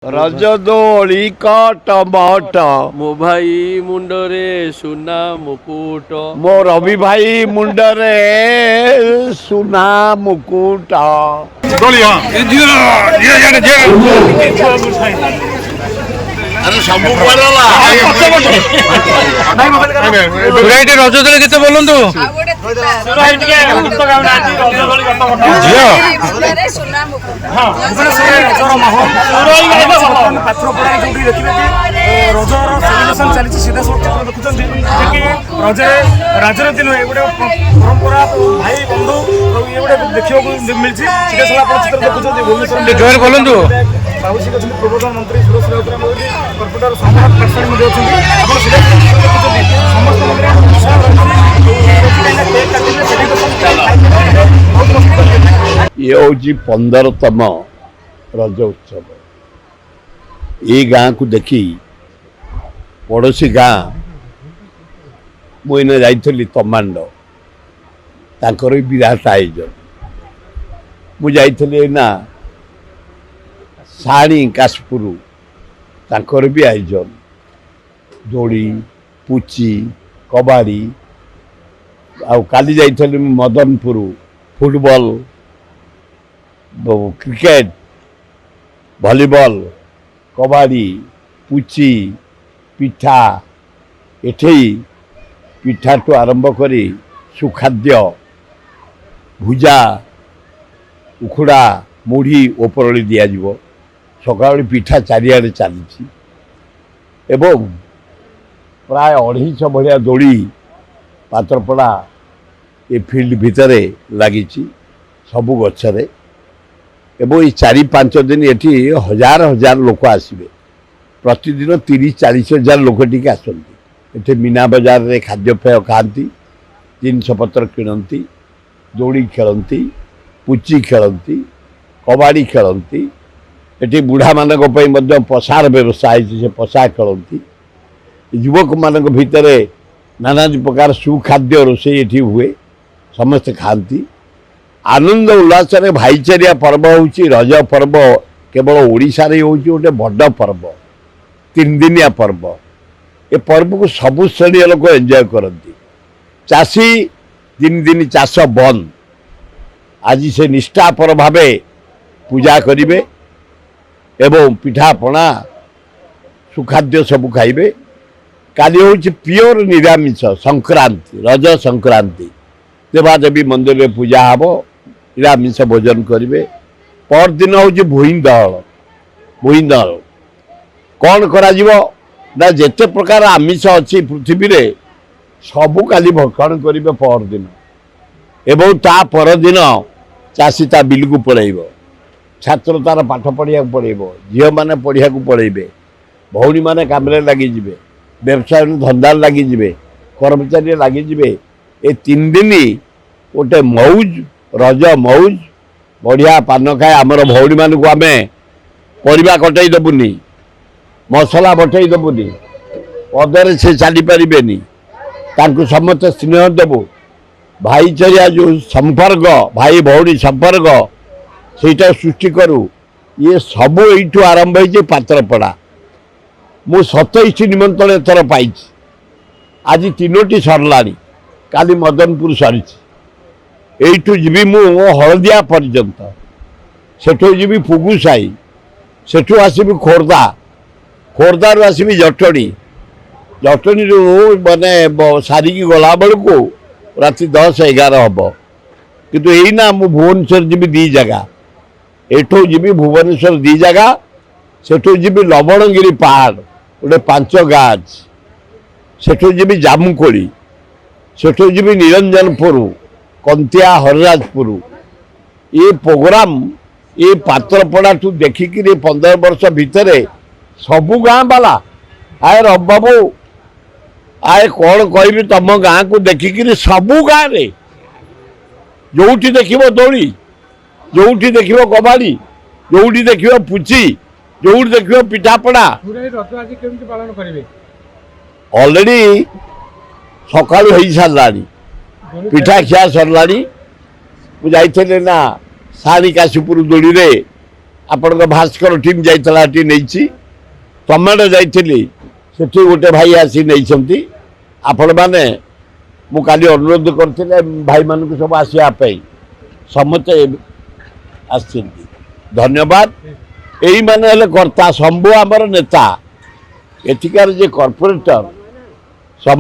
रजदोली काटबाट मो भाई मुंडरे सुना मुकुट मो रवि भाई मुंडरे सुना मुकुट रजदोली केते बोलंतु राजनीति नुहे गोटे परंपरा भाई बंधु ये गोटे देखा मिली जोर बोलंतु बाबूजी अच्छे पूर्वतन मंत्री सुरेश राउतराय कर्पोरेटर सम्राट पाटशाही ये हूँ 15तम रज उत्सव ये गाँ को देखी पड़ोसी गाँ मुझे जाइली तमांड तांकर भी विराट आयोजन मुझे ना साणी काशपुर तांकर भी आयोजन दोड़ी पुची कबाड़ी आउ काली जाइली मदनपुर फुटबॉल क्रिकेट भलीबॉल कबाड़ी पुची पिठा एठे पिठा तो आरंभ करी सुखाद्य भुजा उखुड़ा मुढ़ी ओपरली दिज्व सका पिठा चारिआडे चली एवं प्राय 250 भाया दोड़ी पात्रपड़ा ये फील्ड भितर लगी सबू गचरे एवं ये 4-5 दिन ये हजार हजार लोक आसवे प्रतिदिन 30-40 हजार लोक टी आसती ये मीना बजार रे खाद्यपेय खाती जिनपतर किणती दौड़ी खेलती पुची खेलती कबाड़ी खेलती ये बुढ़ा मान पसार व्यवसाय से पसा खेलती युवक मान भितर नाना प्रकार सुखाद्य रोषे ये हुए समस्ते खाती आनंद उल्लास भाईचारिया पर्व हूँ रज पर्व केवल ओडिशा रे हूँ गोटे बड़ पर्व 3 दिनिया पर्व ये पर्व को सबु श्रेणी लोक एंजॉय करती चाषी 3 दिन चाष बंद आज से निष्ठापर भाव पूजा करेंगे एवं पिठा पना सुखाद्य सबू खाइबे काली हूँ प्योर निरामिष संक्रांति रज संक्रांति देवादेवी मंदिर में पूजा हम निरामिष भोजन करेंगे पर दिन हूँ भूई दल कौन करा ना जेते प्रकार आमिष अच्छी पृथ्वी रे सबू काली भक्षण करेंगे पर दिन एवं ता पर दिन चाषी ता बिल को पड़ेब छात्र तार पाठ पढ़िया पड़ेब झील मैंने पढ़िया पड़ेबे भौणी मैंने काम लगिजे व्यवसाय धंदा लगिजे कर्मचारी लगिजे ये 3 दिन गोटे मौज रज मौज बढ़िया पान खाए आमर भौणी मान को आम परिवा कटई देबुनी मसला बटई देबुनी पदरे से चली पारे समस्त स्नेह देबु भाईचारिया जो संपर्क भाई भौणी संपर्क सेटा सृष्टि करूँ ये सबू यू आरंभ हो पात्रपड़ा मु 27 निमंत्रण एथर पाई आज 3टी सरला काली मदनपुर सरी यू जी मु हलदिया पर्यंत सेठू जी फुगु साई सेठू आसबि खोर्धा खोर्धारू आसबि जटणी जटणी माने सारिकी गला बेलू राति 10-11 हम किंतु यहीना मु भुवनेश्वर जी 2 जगह एठू जी भुवनेश्वर 2 जगह सेठू जी लवणगिरी पहाड़ गोटे 5 गाछ सेठू जी जामुकोड़ी सेठू जी निरंजनपुर कंतिया हरराजपुर ये प्रोग्राम ये पात्रपड़ा ठू देखिक 15 वर्ष भितर सबू गाँ वाला आए रब बाबू आए कौन कह तुम गाँ को देखिक सबू गाँव में जोठी देख दौड़ी जोठी देख कबाड़ी जोठी देख पुची जोठी देख पिठापड़ा ऑलरेडी सका हो सारा पिठा खिया सरला मुझे ना साणी काशीपुर दोड़ी रे ଆପଣଙ୍କ ଭାସ୍କର ଟିମ୍ ଯାଇଥିଲା ଏଠି ନେଇଛି ଟମାଟୋ ଯାଇଥିଲି ସେଠି ଗୋଟେ ଭାଇ ଆସି ନେଇଛନ୍ତି ଆପଣମାନେ ମୁଁ କାଲି ଅନୁରୋଧ କରିଥିଲେ ଭାଇମାନଙ୍କୁ ସବୁ ଆସିବା ପାଇଁ ସମସ୍ତେ ଆସିଛନ୍ତି ଧନ୍ୟବାଦ ଏଇମାନେ ହେଲେ କର୍ତ୍ତା ଶମ୍ଭୁ ଆମର ନେତା ଏଠିକାର ଯେ କର୍ପୋରେଟର